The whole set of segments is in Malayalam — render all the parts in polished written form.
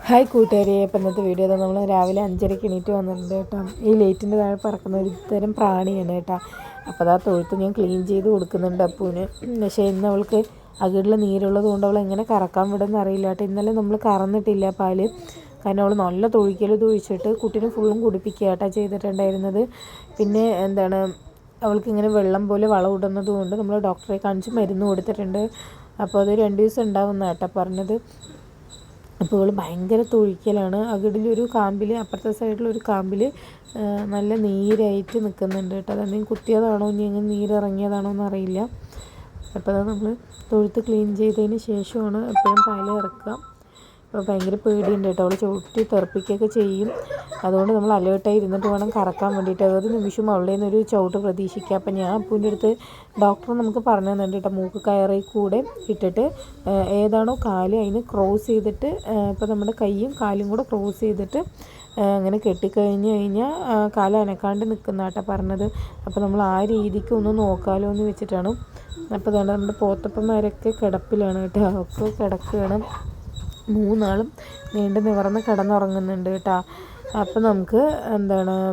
ഹായ് കൂട്ടുകാരെ, അപ്പം ഇന്നത്തെ വീഡിയോ നമ്മൾ രാവിലെ 5:30 എണീറ്റ് വന്നിട്ടുണ്ട് കേട്ടോ. ഈ ലൈറ്റിൻ്റെ താഴെ പറക്കുന്ന ഒരു തരം പ്രാണിയാണ് കേട്ടോ. അപ്പോൾ അതാ തൊഴുത്ത് ഞാൻ ക്ലീൻ ചെയ്ത് കൊടുക്കുന്നുണ്ട് അപ്പൂന്. പക്ഷേ ഇന്ന് അവൾക്ക് അകിടിൽ നീരുള്ളത് കൊണ്ട് അവൾ എങ്ങനെ കറക്കാൻ വിടുമെന്ന് അറിയില്ല കേട്ടോ. ഇന്നലെ നമ്മൾ കറന്നിട്ടില്ല പാല്, കാരണം അവൾ നല്ല തൊഴിച്ചിട്ട് കുട്ടീനെ ഫുള്ളും കുടിപ്പിക്കുക കേട്ടോ ചെയ്തിട്ടുണ്ടായിരുന്നത്. പിന്നെ അവൾക്ക് ഇങ്ങനെ വെള്ളം പോലെ വളമിടുന്നത് കൊണ്ട് നമ്മൾ ഡോക്ടറെ കാണിച്ച് മരുന്ന് കൊടുത്തിട്ടുണ്ട്. അപ്പോൾ അത് 2 ദിവസം ഉണ്ടാവുന്ന കേട്ടോ പറഞ്ഞത്. അപ്പോൾ ഇവൾ ഭയങ്കര തൊഴിക്കലാണ്. അകിടിലൊരു കാമ്പിൽ, അപ്പുറത്തെ സൈഡിലൊരു കാമ്പിൽ നല്ല നീരായിട്ട് നിൽക്കുന്നുണ്ട് കേട്ടോ. അതെന്തെങ്കിലും കുത്തിയതാണോ ഇനി എങ്ങനെ നീരിറങ്ങിയതാണോ എന്നറിയില്ല. അപ്പോൾ അത് നമ്മൾ തൊഴുത്ത് ക്ലീൻ ചെയ്തതിന് ശേഷമാണ് എപ്പോഴും പാല് ഇറക്കുക. അപ്പോൾ ഭയങ്കര പേടിയുണ്ട് കേട്ടോ. അവൾ ചവിട്ടി തെറിപ്പിക്കുകയൊക്കെ ചെയ്യും. അതുകൊണ്ട് നമ്മൾ അലേർട്ടായി ഇരുന്നിട്ട് വേണം കറക്കാൻ വേണ്ടിയിട്ട്. ഏത് നിമിഷവും അവളുടെ നിന്നൊരു ചവിട്ട് പ്രതീക്ഷിക്കുക. അപ്പം ഞാൻ അപ്പൂൻ്റെ അടുത്ത് ഡോക്ടർ നമുക്ക് പറഞ്ഞു തന്നിട്ടുണ്ട് കേട്ടോ, മൂക്ക് കയറി കൂടെ ഇട്ടിട്ട് ഏതാണോ കാല് അതിന് ക്രോസ് ചെയ്തിട്ട്, ഇപ്പോൾ നമ്മുടെ കൈയും കാലും കൂടെ ക്രോസ് ചെയ്തിട്ട് അങ്ങനെ കഴിഞ്ഞാൽ കാല് അനക്കാണ്ട് നിൽക്കുന്ന കേട്ടോ പറഞ്ഞത്. അപ്പോൾ നമ്മൾ ആ രീതിക്ക് ഒന്ന് നോക്കാമല്ലോ എന്ന് വെച്ചിട്ടാണ്. അപ്പോൾ അതുകൊണ്ട് നമ്മുടെ പോത്തപ്പന്മാരൊക്കെ കിടപ്പിലാണ് കേട്ടോ. ഒക്കെ കിടക്കുകയാണ്. 3 ആളും നീണ്ടു നിവർന്ന് കിടന്നുറങ്ങുന്നുണ്ട് കേട്ടോ. അപ്പം നമുക്ക്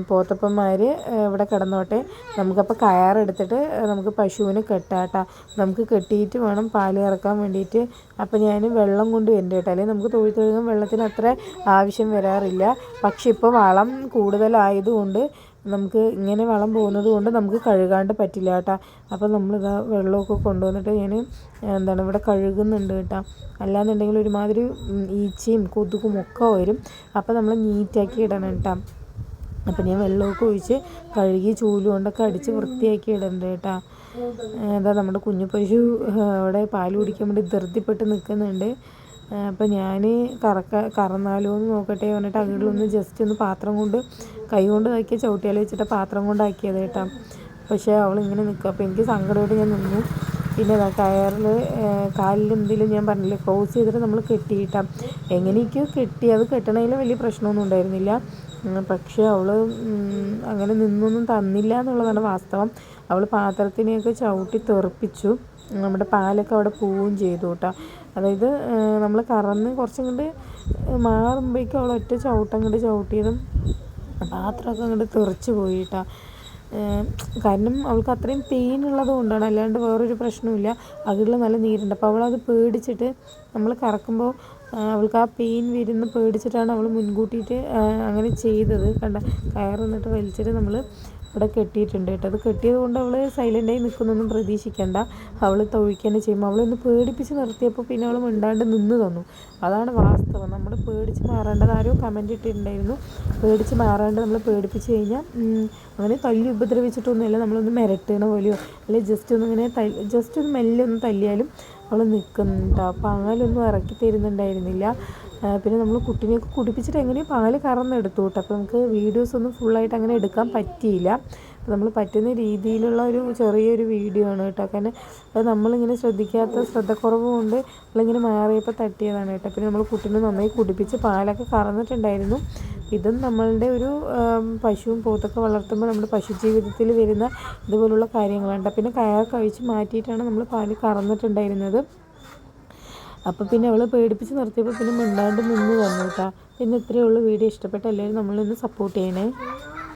പോത്തപ്പന്മാർ ഇവിടെ കിടന്നോട്ടെ. നമുക്കപ്പോൾ കയറെടുത്തിട്ട് നമുക്ക് പശുവിന് കെട്ടാം കേട്ടോ. നമുക്ക് കെട്ടിയിട്ട് വേണം പാല് ഇറക്കാൻ വേണ്ടിയിട്ട്. അപ്പം ഞാൻ വെള്ളം കൊണ്ട് വരുന്നുണ്ട് കേട്ടോ. അല്ലെങ്കിൽ നമുക്ക് തൊഴുത്തൊഴുകും വെള്ളത്തിന് അത്ര ആവശ്യം വരാറില്ല. പക്ഷെ ഇപ്പോൾ വളം കൂടുതലായതുകൊണ്ട് നമുക്ക് ഇങ്ങനെ വളം പോകുന്നത് കൊണ്ട് നമുക്ക് കഴുകാണ്ട് പറ്റില്ല കേട്ടോ. അപ്പോൾ നമ്മളിതാ വെള്ളമൊക്കെ കൊണ്ടുവന്നിട്ട് ഞാൻ ഇവിടെ കഴുകുന്നുണ്ട് കേട്ടോ. അല്ലാന്നുണ്ടെങ്കിൽ ഒരുമാതിരി ഈച്ചയും കൊതുകും ഒക്കെ വരും. അപ്പോൾ നമ്മൾ നീറ്റാക്കി ഇടണം കേട്ടോ. അപ്പോൾ ഞാൻ വെള്ളമൊക്കെ ഒഴിച്ച് കഴുകി ചൂല് കൊണ്ടൊക്കെ അടിച്ച് വൃത്തിയാക്കി ഇടുന്നുണ്ട് കേട്ടോ. നമ്മുടെ കുഞ്ഞു പശു അവിടെ പാൽ കുടിക്കാൻ വേണ്ടി ധൃതിപ്പെട്ട് നിൽക്കുന്നുണ്ട്. അപ്പോൾ ഞാൻ കറന്നാലോ എന്ന് നോക്കട്ടെ പറഞ്ഞിട്ട് അകിടിലൊന്ന് ജസ്റ്റ് ഒന്ന് പാത്രം കൊണ്ട് കൈ കൊണ്ട് ആക്കിയ ചവിട്ടിയാൽ വെച്ചിട്ട് പാത്രം കൊണ്ടാക്കിയത് കേട്ടോ. പക്ഷേ അവളിങ്ങനെ നിൽക്കുക. അപ്പോൾ എനിക്ക് സങ്കടമായിട്ട് ഞാൻ നിന്നു. പിന്നെ കയറിൽ കാലിൽ എന്തെങ്കിലും ഞാൻ പറഞ്ഞില്ലേ ക്രോസ് ചെയ്തിട്ട് നമ്മൾ കെട്ടിയിട്ടാം. എങ്ങനെയൊക്കെയോ കെട്ടി. അത് കെട്ടണതിൽ വലിയ പ്രശ്നമൊന്നും ഉണ്ടായിരുന്നില്ല. പക്ഷേ അവൾ അങ്ങനെ നിന്നൊന്നും തന്നില്ല എന്നുള്ളതാണ് വാസ്തവം. അവൾ പാത്രത്തിനെയൊക്കെ ചവിട്ടി തെറിപ്പിച്ചു. നമ്മുടെ പാലൊക്കെ അവിടെ പോവുകയും ചെയ്തു കേട്ടോ. അതായത് നമ്മൾ കറന്ന് കുറച്ചും കൊണ്ട് മാറുമ്പോഴേക്കും അവൾ ഒറ്റ ചവിട്ടങ്ങോട്ട് ചവിട്ടിയതും പാത്രമൊക്കെ അങ്ങോട്ട് തെറിച്ച് പോയി കേട്ടോ. കാരണം അവൾക്ക് അത്രയും പെയിൻ ഉള്ളത് കൊണ്ടാണ്, അല്ലാണ്ട് വേറൊരു പ്രശ്നമില്ല. അകിടിൽ നല്ല നീരുണ്ട്. അപ്പോൾ അവളത് പേടിച്ചിട്ട് നമ്മൾ കറക്കുമ്പോൾ അവൾക്ക് ആ പെയിൻ വരുന്ന പേടിച്ചിട്ടാണ് അവൾ മുൻകൂട്ടിയിട്ട് അങ്ങനെ ചെയ്തത്. കയറ് വലിച്ചിട്ട് നമ്മൾ ഇവിടെ കെട്ടിയിട്ടുണ്ട് കേട്ടോ. അത് കെട്ടിയത് കൊണ്ട് അവൾ സൈലൻ്റായി നിൽക്കുന്നൊന്നും പ്രതീക്ഷിക്കേണ്ട. അവൾ തൊഴിക്കാൻ ചെയ്യുമ്പോൾ അവളൊന്ന് പേടിപ്പിച്ച് നിർത്തിയപ്പോൾ പിന്നെ അവൾ മിണ്ടാണ്ട് നിന്ന് തന്നു. അതാണ് വാസ്തവം. നമ്മൾ പേടിച്ച് മാറേണ്ടത്. ആരോ കമൻറ്റ് ഇട്ടിട്ടുണ്ടായിരുന്നു, പേടിച്ച് മാറാണ്ട് നമ്മൾ പേടിപ്പിച്ച് കഴിഞ്ഞാൽ അങ്ങനെ തല്ലി ഉപദ്രവിച്ചിട്ടൊന്നുമില്ല. നമ്മളൊന്ന് മിരട്ടണ പോലെയോ അല്ലെങ്കിൽ ജസ്റ്റ് ഒന്ന് മെല്ലെ ഒന്ന് തല്ലിയാലും അവൾ നിൽക്കുന്നുണ്ടോ. പാലൊന്നും ഇറക്കി തരുന്നുണ്ടായിരുന്നില്ല. പിന്നെ നമ്മൾ കുട്ടീനെയൊക്കെ കുടിപ്പിച്ചിട്ട് എങ്ങനെയും പാല് കറന്നെടുത്തു കേട്ടോ. അപ്പോൾ നമുക്ക് വീഡിയോസൊന്നും ഫുള്ളായിട്ട് അങ്ങനെ എടുക്കാൻ പറ്റിയില്ല. അപ്പോൾ നമ്മൾ പറ്റുന്ന രീതിയിലുള്ള ഒരു ചെറിയൊരു വീഡിയോ ആണ് കേട്ടോ. കാരണം അത് നമ്മളിങ്ങനെ ശ്രദ്ധക്കുറവ് കൊണ്ട് നമ്മളിങ്ങനെ മാറിയപ്പോൾ തട്ടിയതാണ് കേട്ടോ. പിന്നെ നമ്മൾ കുട്ടീനെ നന്നായി കുടിപ്പിച്ച് പാലൊക്കെ കറന്നിട്ടുണ്ടായിരുന്നു. ഇതും നമ്മളുടെ ഒരു പശുവും പോത്തൊക്കെ വളർത്തുമ്പോൾ നമ്മുടെ പശു ജീവിതത്തിൽ വരുന്ന ഇതുപോലുള്ള കാര്യങ്ങളുണ്ട്. പിന്നെ കയർ കഴിച്ച് മാറ്റിയിട്ടാണ് നമ്മൾ പാല് കറന്നിട്ടുണ്ടായിരുന്നത്. അപ്പോൾ പിന്നെ അവൾ പേടിപ്പിച്ച് നിർത്തിയപ്പോൾ പിന്നെ മിണ്ടാണ്ട് നിന്ന് തന്നു കേട്ടോ. പിന്നെ ഇത്രയേ ഉള്ളൂ. വീഡിയോ ഇഷ്ടപ്പെട്ട എല്ലാവരും നമ്മളൊന്ന് സപ്പോർട്ട് ചെയ്യണേ.